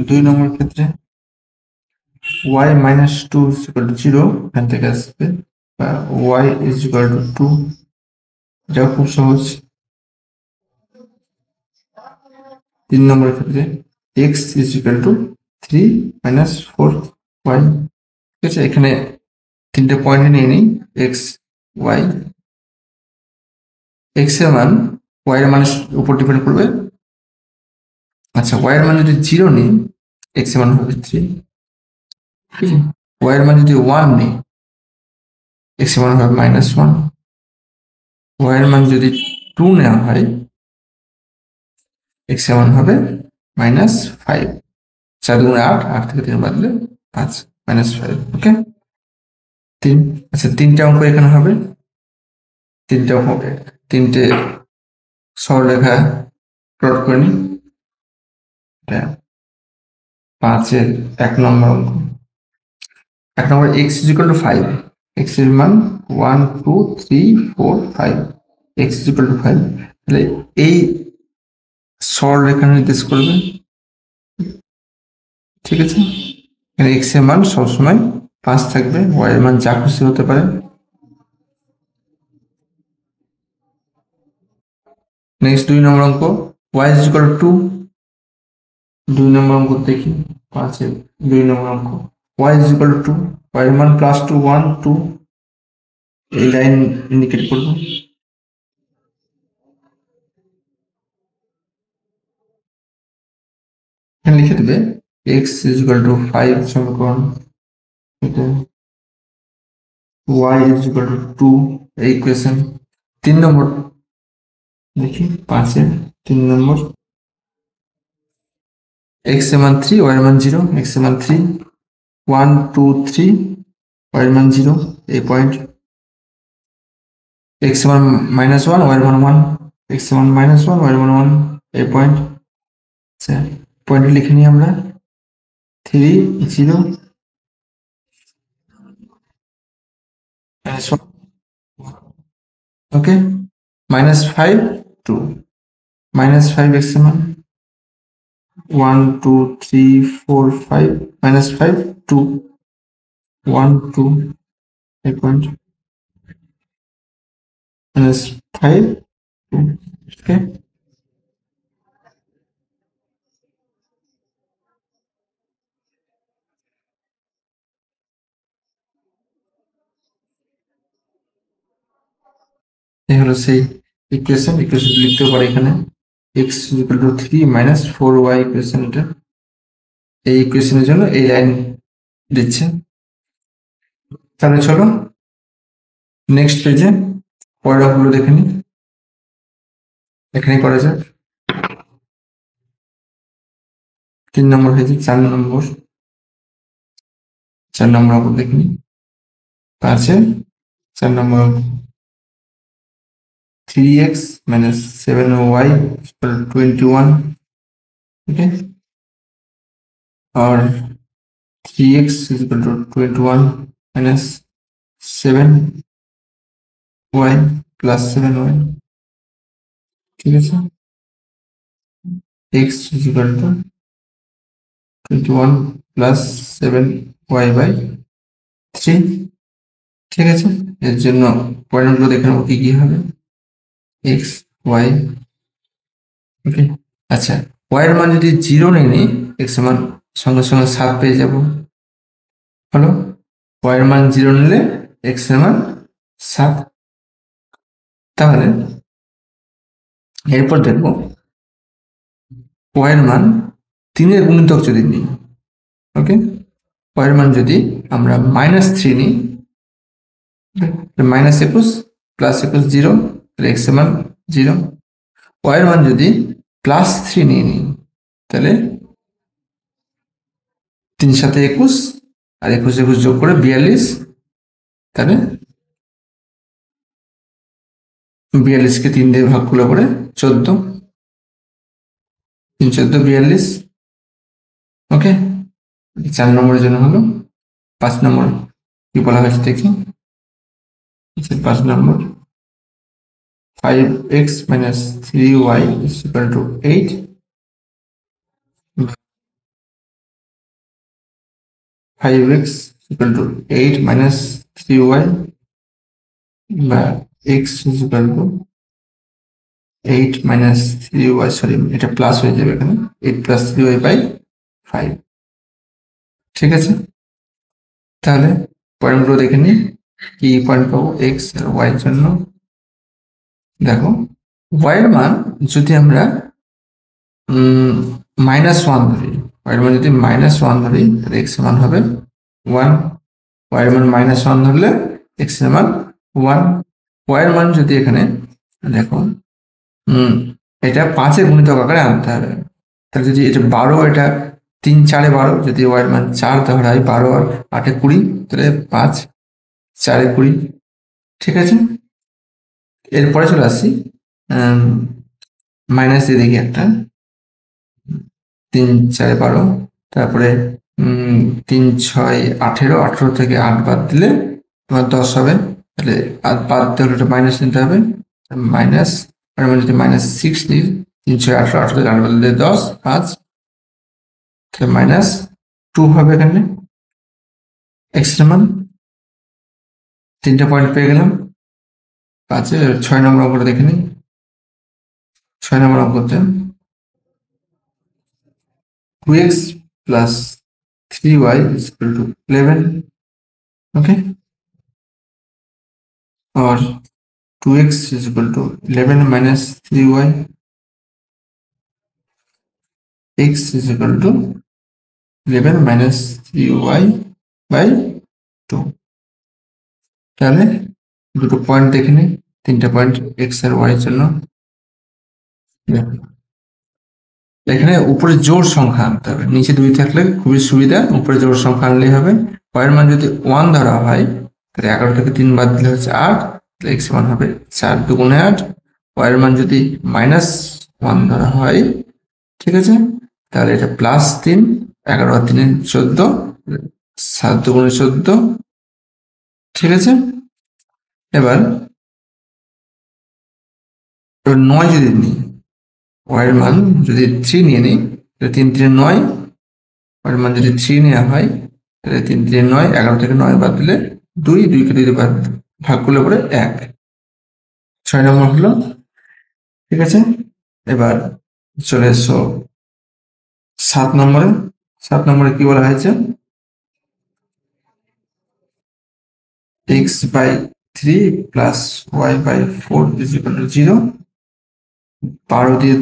A: 2 নম্বর ক্ষেত্রে y -2 is equal to 0, এখান থেকে আসবে, বা y is equal to 2, এটাও খুব সহজ। 3 নম্বর ক্ষেত্রে x is equal to 3 - 4y, ঠিক আছে, এখানে তিনটে পয়েন্টে নিয়ে নিই এক্স ওয়াই। এক্স এর মান ওয়াই এর মানের উপর ডিপেন্ড করবে। আচ্ছা, ওয়াই এর মান যদি 0 নিই, এক্স এর মান হবে 3। ওয়াই এর মান যদি 1 নিই, এক্স এর মান হবে -1। ওয়াই এর মান যদি 2 নেওয়া হয়, এক্স এর মান হবে -5। 4 দুগুণে 8, 8 থেকে 3 বাদলে 5, -5। ওকে, 3। আচ্ছা, তিনটে অঙ্ক এখানে হবে। তিনটে সরলরেখা প্লট করে নিই। 5-এর 1 নম্বর অঙ্ক। 1 নম্বর এক্স ইকুয়াল টু 5। এক্স এর মান 1 2 3 4 5। X equal to 5। তাহলে এই সরলরেখা নির্দেশ করবে। ঠিক আছে, এখানে এক্স এর মান সবসময় 5 থাকবে, ওয়াই এর মান যা খুশি হতে পারে। নেক্সট 2 নম্বর অঙ্ক, ওয়াই ইজ ইকুয়াল টু 2। 2 নম্বর অঙ্ক দেখি, 5-এর 2 নম্বর অঙ্ক। Y is equal to 2, y এর মান +2 1 2। এই লাইন ইন্ডিকেট করবো। এখানে লিখে দেবে এক্স ইজ ইকুয়াল টু 5 সমীকরণ, এটা ওয়াই ইজ ইকুয়াল টু 2 এই ইকুয়েশন। 3 নম্বর দেখি, 5-এর 3 নম্বর, এক্স এর মান 3, ওয়াই এর মান 0। এক্স এর মান 3, 1 2 3, ওয়াই এর মান 0 এই পয়েন্ট। এক্স এর মান -1, ওয়াই এর মান 1। এক্স এর মান -1, ওয়াই এর মান 1 এই পয়েন্ট। আচ্ছা, পয়েন্ট লিখে নিই আমরা, 3 0 -1। ওকে, -5 2, -5 এক্স এর মান 1 2 3 4 5, -5 2 1 2 এই পয়েন্ট, -5 2। ওকে, এই হলো সেই ইকুয়েশন। ইকুয়েশন লিখতে পারি এখানে x equal to 3 -4y equation. এটা এই ইকুয়েশনের জন্য এই লাইন দিচ্ছে। তাহলে চলো নেক্সট পেজে পরের অঙ্কগুলো দেখে নিই। এখানে করা যাক। 3 নম্বর হয়েছে, 4 নম্বর। 4 নম্বর অঙ্ক দেখে নিই। 5-এর 4 নম্বর অঙ্ক, 3x - 7y equal to 21। okay, और 3x is equal to 21 minus 7y plus 7y। ঠিক আছে, x is equal to 21 plus 7y by 3। ঠিক আছে, এর জন্য পয়েন্টগুলো দেখে নেবো কি কি হবে। x y, ওকে। আচ্ছা, y এর মান যদি 0 নিই, x এর মান সঙ্গে সঙ্গে 7 পেয়ে যাব। হলো, y এর মান 0 নিলে x এর মান 7। তাহলে এরপর দেখবো y এর মান 3-এর গুণিতক যদি নিই। ওকে, y এর মান যদি আমরা -3 নিই, -21 + 21 0, তাহলে x এর মান 0। y এর মান যদি +3 নিয়ে নিই, তাহলে 3 সাথে 21 আর 21 21 যোগ করে 42, তাহলে 42কে 3 দিয়ে ভাগ করলে পরে 14, 3 14 42। ওকে, 4 নম্বরের জন্য হলো। 5 নম্বর কি বলা হয়েছে দেখি। 5 নম্বর, 5x - 3y is equal to 8। 5x equal to 8 minus 3y বা x is equal to 8 minus 3y, sorry এটা প্লাস হয়ে যাবে এখানে, 8 plus 3y by 5। ঠিক আছে, তাহলে পয়েন্টগুলো দেখে নিই, কি পয়েন্ট পাবো এক্স আর ওয়াই এর জন্য। দেখো ওয়াই এর মান যদি আমরা -1 ধরি, ওয়াই এর মান যদি -1 ধরি তাহলে এক্স এর মান হবে 1। ওয়াই এর মান -1 ধরলে এক্স এর মান 1। ওয়াই এর মান যদি এখানে দেখো এটা 5-এর গুণিতক আকারে আনতে হবে। তাহলে যদি এটা 12, এটা 3 4 12, যদি ওয়াই এর মান 4 ধরা হয়, 12 আর 8 20, তাহলে 5 4 20। ঠিক আছে, এরপরে চলে আসি মাইনাস দিয়ে দেখি একটা, 3 4 12, তারপরে 3 6 18, 18 থেকে 8 বাদ দিলে তোমার 10 হবে। তাহলে বাদ দিতে হলে মাইনাস নিতে হবে, মাইনাস, মানে যদি -6 নিই, 3 6 18, 18 থেকে 8 বাদ দিলে 10 5, তাহলে -2 হবে এখানে এক্স এর মান। 3টে পয়েন্ট পেয়ে গেলাম। 6 নম্বর অঙ্কটা দেখে নিই। 6 নম্বর অঙ্কতে 2x plus 3y is equal to 11, okay, or 2x is equal to 11 minus 3y, x is equal to 11 minus 3y by 2। তাহলে দুটো পয়েন্ট দেখে নিই, 3টে পয়েন্ট x আর y এর জন্য। এখানে উপরে জোড় সংখ্যা আনতে হবে, নিচে 2 থাকলে খুবই সুবিধা, উপরে জোড় সংখ্যা আনলেই হবে। y এর মান যদি 1 ধরা হয় তাহলে 11 থেকে 3 বাদ দিলে হচ্ছে 8, তাহলে x এর মান হবে 4 2 8। y এর মান যদি -1 ধরা হয়, ঠিক আছে, তাহলে এটা +3, 11 আর 3 14, 7 2 14। ঠিক আছে, এবার 9 যদি নিই, y এর মান যদি 3 নিয়ে নিই, তাহলে 3 3 9, y এর মান যদি 3 নেওয়া হয় তাহলে 3 3 9, 11 থেকে 9 বাদ দিলে 2, 2 কে 2 দিয়ে ভাগ করলে পরে 1। 6 নম্বর হলো। ঠিক আছে, এবার চলে এসো 7 নম্বরে। 7 নম্বরে কি বলা হয়েছে, x by 3 plus y by 4 is equal to 0। 12 দিয়ে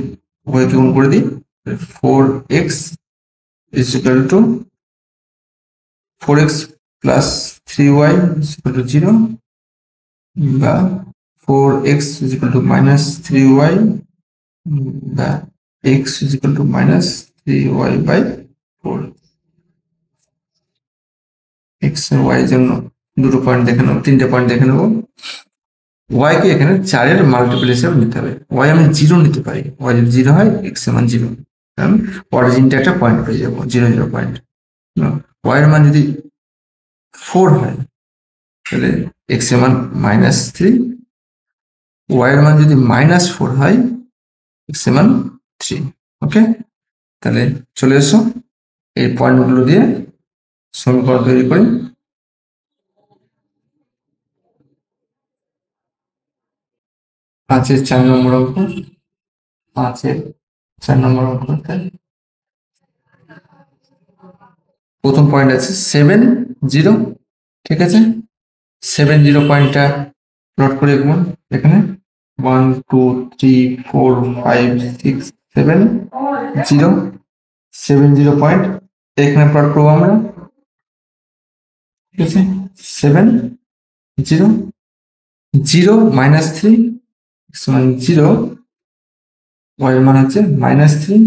A: উভয়কে গুণ করে দিই, 4x is equal to 4x plus 3y is equal to 0, বা 4x is equal to -3y, বা x is equal to -3y by 4। x R y এর জন্য দুটো পয়েন্ট দেখে নেবো, 3টে পয়েন্ট দেখে নেবো। y কে এখানে 4 এর মাল্টিপল হিসেবে নিতে হবে। y আমি 0 নিতে পারি, y যদি 0 হয় x এর মান 0, কারণ অরিজিনটা একটা পয়েন্ট পেয়ে যাবো, 0 0 পয়েন্ট। y এর মান যদি 4 হয় তাহলে x এর মান -3, y এর মান যদি -4 হয় x এর মান 3। ওকে, তাহলে চলে এসো এই পয়েন্টগুলো দিয়ে সমীকরণ তৈরি করি। 5-এর 4 নম্বর অঙ্ক, 5-এর 4 নম্বর অঙ্ক, প্রথম পয়েন্ট আছে 7 0। ঠিক আছে, 7 0 পয়েন্টটা প্লট করে দেখুন এখানে 1 2 3 4 5 6 7 0, 7 0 পয়েন্ট এখানে প্লট করবো আমরা। ঠিক আছে, 7 0 0 -3, সমান 0, y এর মান হচ্ছে -3,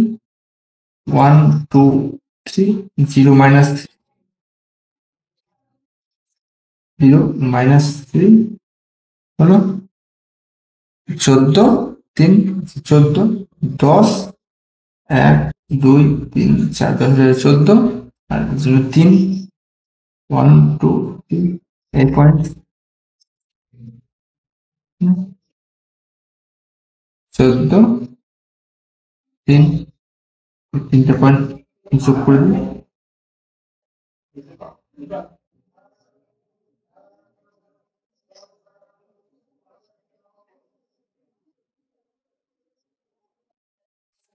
A: 1 2 3 0 -3, 0 -3 হলো 14 3 14 10 1 2 3 4 10 14, আর 0 3 1 2 3 8 পয়েন্ট 14 3, 3টে পয়েন্ট যোগ করে দিই।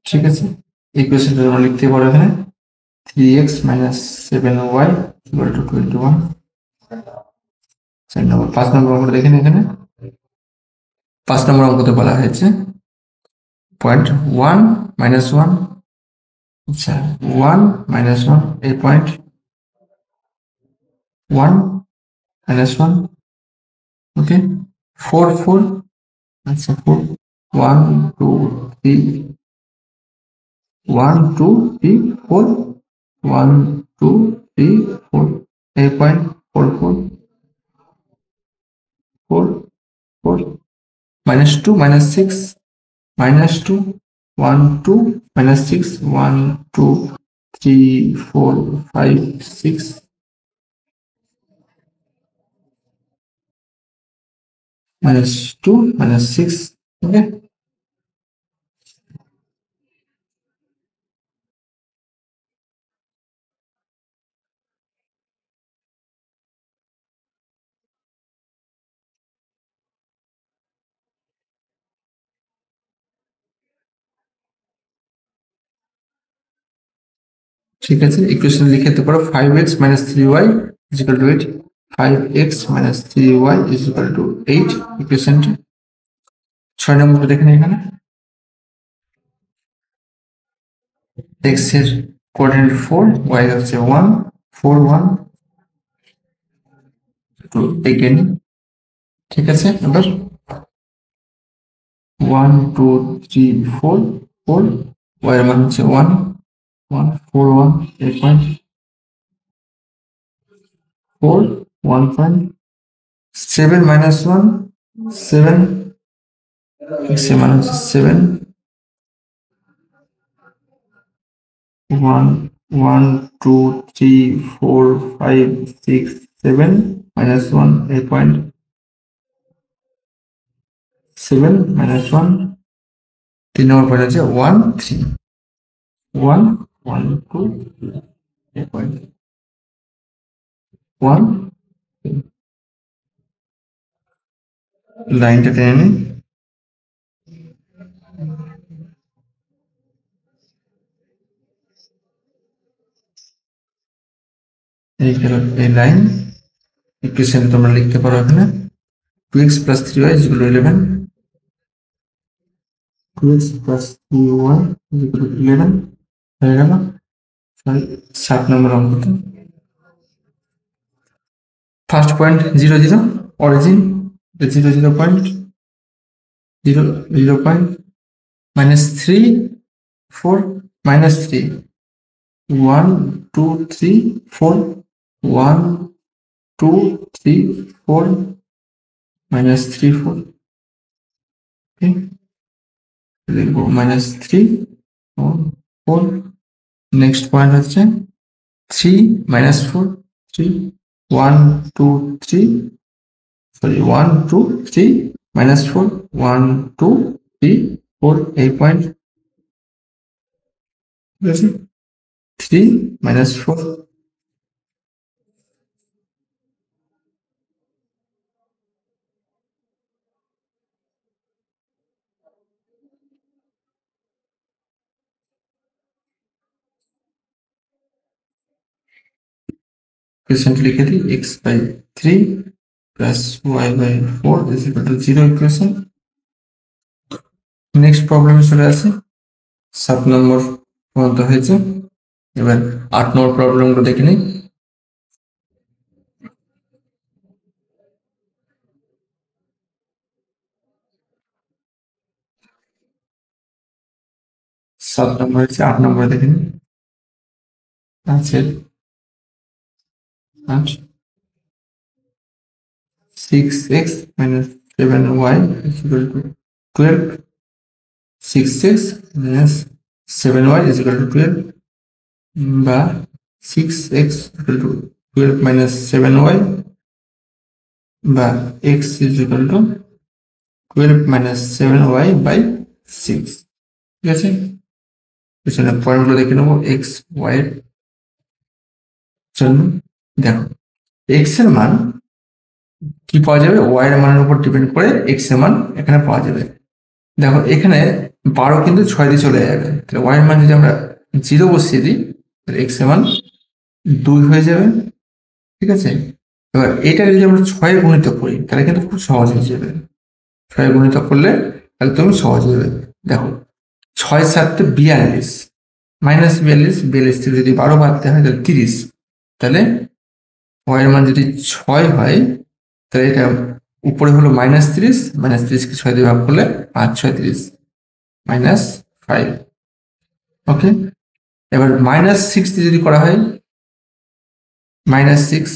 A: ঠিক আছে, ইকুয়েশনটা আমরা লিখতে পারবো এখানে 3x - 7y = 21। 4 নম্বর 5 নম্বর অঙ্কটা দেখেন এখানে 5 নম্বর অঙ্কতে বলা হয়েছে 0.1 মাইনাস 1 আচ্ছা 1 মাইনাস 1 এই 0.1 মাইনাস 1 ওকে 4 4 আচ্ছা 4 1 2 3 1 2 3 4 1 2 3 4 8.44 4 4 minus 2 minus 6 minus 2 1 2 minus 6 1 2 3 4 5 6 minus 2 minus 6 okay ঠিক আছে ইকুয়েশন লিখে দিতে পারো 5x minus 3y is equal to 8 5x minus 3y is equal to 8 ইকুয়েশনটি 6 নম্বরটা দেখেন এখানে x এর কোঅর্ডিনেট 4 y হচ্ছে 1 4 1 তো এগেইন ঠিক আছে এবার 1 2 3 4 4 y এর মান হচ্ছে 1 1 4 1 8.4 1.7 minus 1 7 x এর মান হচ্ছে 7 1 1 2 3 4 5 6 7 minus 1 8.7 minus 1 3 নম্বর পয়েন্ট আছে 1 3 1 1 2 8.1 লাইনটা টেনে নিই এই লাইন ইকুয়েশন তোমরা লিখতে পারো এখানে 2x plus 3y is equal to 11 2x plus 3y is equal to 11 হয়ে গেল 7 নম্বর অঙ্কটা first point 0 0 origin 0 0 point 0 0 point minus 3 4 minus 3 1 2 3 4 1 2 3 4 minus 3 4 okay লিখবো minus 3 4 নেক্সট পয়েন্ট হচ্ছে 3 minus 4 3 1 2 3 sorry 1 2 3 minus 4 1 2 3 4 8 3 minus 4 equation লিখে দিই x by 3 plus y by 4 is equal to 0 equation next প্রবলেমে চলে আসি 7 নম্বর পর্যন্ত হয়েছে এবার 8 নম্বর প্রবলেমগুলো দেখে নিই 7 নম্বর হচ্ছে 8 নম্বর দেখে নিই আছে 8 6x minus 7y is equal to 12 6x minus 7y is equal to 12 বা 6x equal to 12 minus 7y বা x is equal to 12 minus 7y by 6 ঠিক আছে পিছনে পয়েন্টগুলো দেখে নেবো x y এর জন্য দেখো x এর মান কি পাওয়া যাবে y এর মানের উপর ডিপেন্ড করে x এর মান এখানে পাওয়া যাবে দেখো এখানে 12 কিন্তু 6 দিয়ে চলে যাবে তাহলে y এর মান যদি আমরা 0 বসিয়ে দিই তাহলে x এর মান 2 হয়ে যাবে ঠিক আছে এবার এটা যদি আমরা 6 গুণিত করি তাহলে কিন্তু খুব সহজ হয়ে যাবে। 6 গুণিত করলে একদমই সহজ হবে। দেখো 6 7 42, -42, 42 থেকে যদি 12 বাড়তে হয় তাহলে 30, তাহলে y এর মান যদি 6 হয় তাহলে এটা উপরে হলো -30, -30 কে 6 দিয়ে ভাগ করলে 5 6 30, -5। ওকে, এবার -6 দিয়ে যদি করা হয়, -6,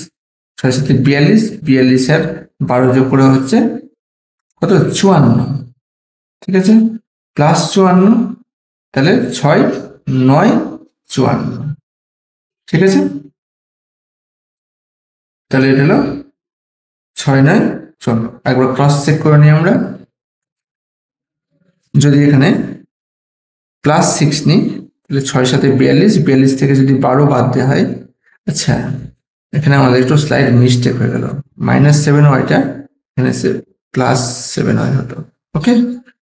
A: 6 7 42, 42 আর 12 যোগ করে হচ্ছে কত, 54, ঠিক আছে, +54, তাহলে 6 9 54, ঠিক আছে। তাহলে এটা হলো 6 9 54। একবার ক্রস চেক করে নিই আমরা। যদি এখানে +6 নিই তাহলে 6 7 42, 42 থেকে যদি 12 বাদ দেওয়া হয়, আচ্ছা এখানে আমাদের একটু স্লাইড মিস্টেক হয়ে গেল, -7 ওয়াইটা এখানে +7 ওয়াই হতো। ওকে,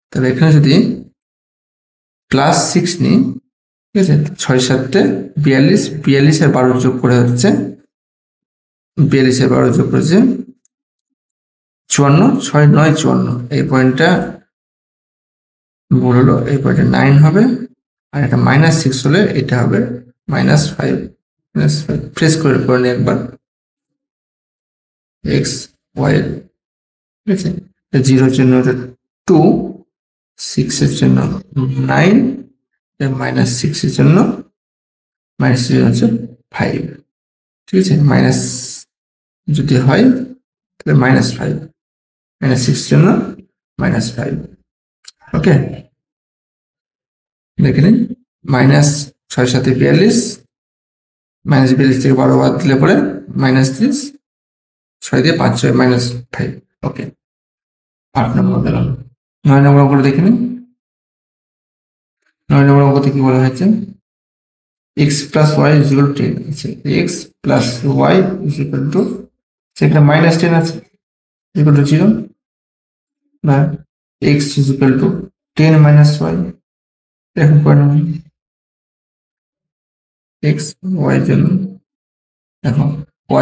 A: তাহলে এখানে যদি +6 নিই, ঠিক আছে, 6 7 42, 42 আর 12 যোগ করে হচ্ছে 42 আর 12 যোগ করেছে 54, 6 9 54, এই পয়েন্টটা ভুল হলো, এই পয়েন্টটা 9 হবে, আর এটা -6 হলে এটা হবে -5। প্রেস করে নিই একবার, এক্স ওয়াই, ঠিক আছে, 0 এর জন্য 2, 6 এর জন্য 9, -6 এর জন্য হচ্ছে 5, ঠিক আছে, মাইনাস যদি হয় তাহলে -5, -6 এর জন্য -5। ওকে, দেখে নিন, -6 7 42, -42 থেকে 12 বাদ দিলে পরে -30, 6 দিয়ে 5 6 -5। ওকে, 8 নম্বর গেলাম। 9 নম্বর অঙ্কটা দেখে নিন। 9 নম্বর অঙ্কতে কি বলা হয়েছে, x plus y is equal to 10 আছে, x plus y is equal to, সেখানে -10 আছে, equal to 0, বা x is equal to 10 minus y, এখন করে নেবেন x y এর জন্য। এখন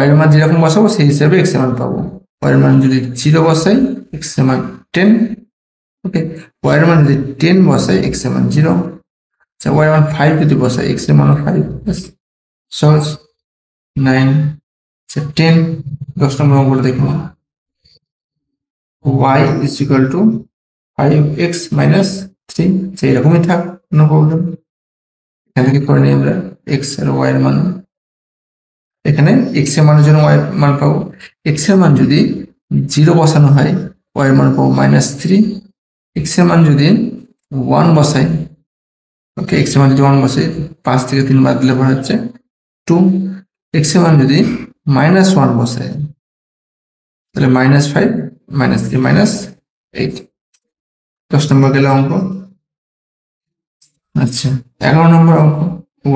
A: y এর মান যেরকম বসাবো সেই হিসাবে x এর মান পাবো। y এর মান যদি 0 বসাই x এর মান 10, ওকে, y এর মান যদি 10 বসাই x এর মান 0, আচ্ছা y এর মান 5 যদি বসাই x এর মান 5, সহজ। 9, আচ্ছা 10, 10 নম্বর অঙ্কটা দেখুন, y is equal to 5x minus 3, সেই রকমই থাক, নো প্রবলেম। এখান থেকে করে নিই আমরা x আর y এর মান, এখানে x এর মানের জন্য y এর মান পাবো, x এর মান যদি 0 বসানো হয় y এর মান পাবো -3, x এর মান যদি 1 বসাই, ওকে, x এর মান যদি 1 বসাই 5 থেকে 3 বাদ দিলে পরে হচ্ছে 2, x এর মান যদি -1 বসাই তাহলে -5 -3 -8। 10 নম্বর গেল অঙ্ক। আচ্ছা 11 নম্বর অঙ্ক,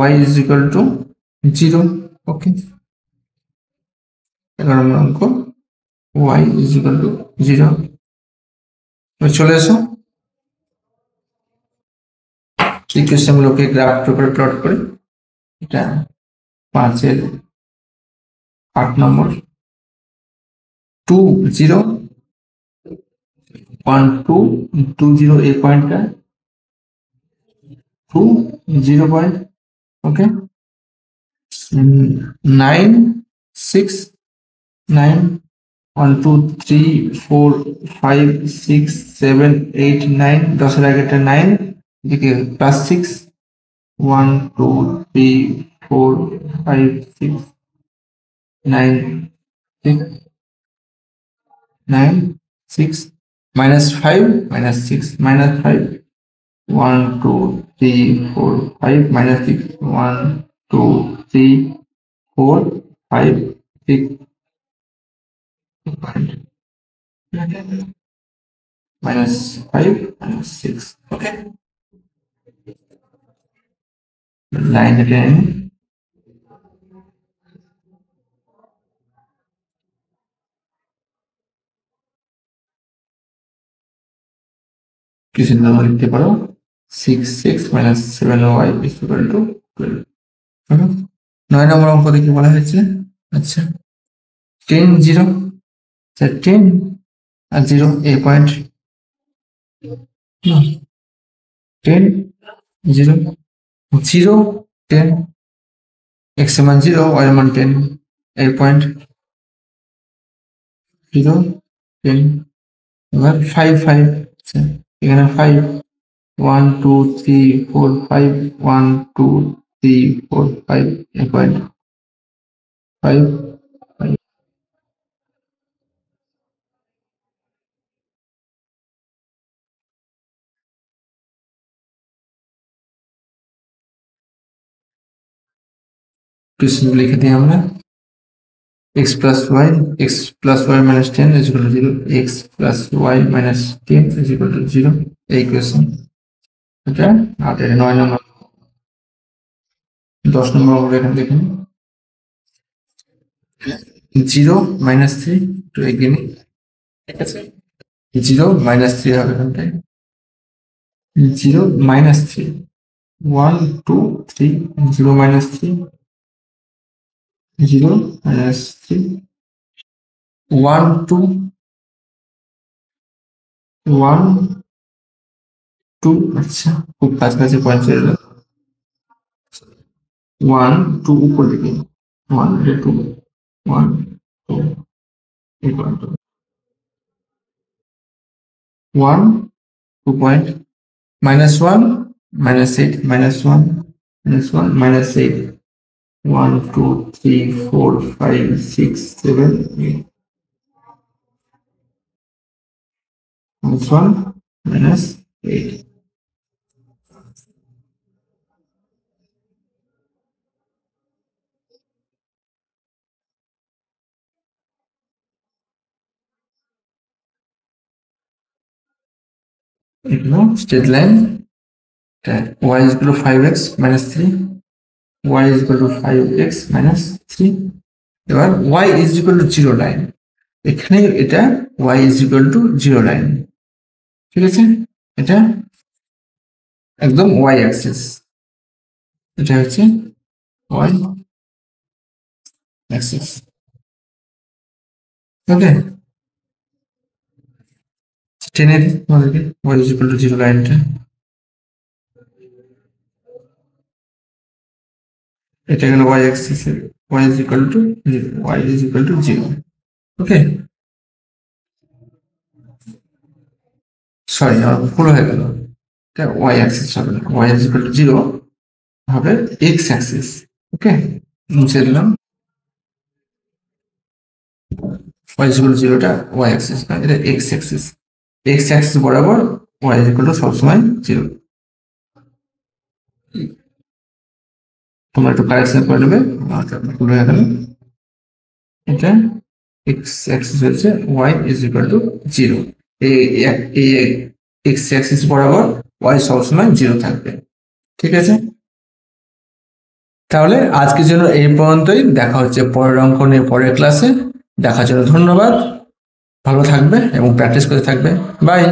A: y is equal to 0, ওকে, 11 নম্বর অঙ্ক y is equal to 0। চলে এসো, ইকুয়েশন গুলোকে গ্রাফ পেপারে প্লট করে, এটা 5 এর 8 নম্বর, 2 0 1 2 2 0, এই পয়েন্টটা 2 0 পয়েন্ট, ওকে, 9 6 9 1 2 3 4 5 6 7 8 9, 10 এর আগেটা 9, এদিকে +6 1 2 3 4 5 6 9 6 9 6 -5 -6 -5 1 2 3 4 5 -6 1 2 3 4 5 6 -5 -6, ওকে, লাইন again, কিছু নাম লিখতে পারো 6 6 -7y is equal to 12। 9 নম্বর অঙ্ক দেখে বলা হয়েছে, আচ্ছা 10 0 10 আর 0 a পয়েন্ট 10 0 0 10 x এর মান 0 y এর মান 10 a পয়েন্ট 0 10 এবার 5 5 এখানে 5 1 2 3 4 5 1 2 3 4 5 a পয়েন্ট 5 5 টু লিখে দিই আমরা x plus y minus 10 is equal to 0, x plus y minus 10 is equal to 0 এই ইকুয়েশন এটা আর এটা 9 নম্বর 10 নম্বর আমরা এখানে দেখুন 0 minus 3 to এগিয়ে ঠিক আছে 0 minus 3 হবে এখানটায় 0 minus 3 1 2 3 0 minus 3 0 minus 3 1 2 1 2 আচ্ছা খুব কাছাকাছি পয়েন্ট চলে এলো 1 2 উপর দিকে 1 2 1 2 equal to 1 2 point minus 1 minus 8 minus 1 minus 1 minus 8 1 2 3 4 5 6 7 8 minus 1 minus 8 straight line y is equal to 5x minus 3 y is equal to 5x minus 3 এবার y is equal to 0 line এখানে এটা y is equal to 0 line ঠিক আছে এটা একদম y Axis এটা হচ্ছে y Axis ওকে টেনে দিই তোমাদেরকে y is equal to 0 লাইনটা এটা গেল y Axis y is equal to 0 y is equal to 0 okay sorry আমার ভুল হয়ে গেল এটা y অ্যাক্সিস হবে না y is equal to 0 হবে x অ্যাক্সিস ওকে মুছে দিলাম y is equal to 0 টা y অ্যাক্সিস না এটা x অ্যাক্সিস x অ্যাক্সিস বরাবর y is equal to সবসময় 0 তোমরা একটু কারেকশন করে নেবে ভুল হয়ে গেল এটা x অ্যাক্সিস হচ্ছে y is equal to 0 এই x অ্যাক্সিস বরাবর y সবসময় 0 থাকবে ঠিক আছে তাহলে আজকের জন্য এই পর্যন্তই দেখা হচ্ছে পরের অঙ্ক নিয়ে পরের ক্লাসে দেখার জন্য ধন্যবাদ ভালো থাকবে এবং প্র্যাকটিস করতে থাকবে বাই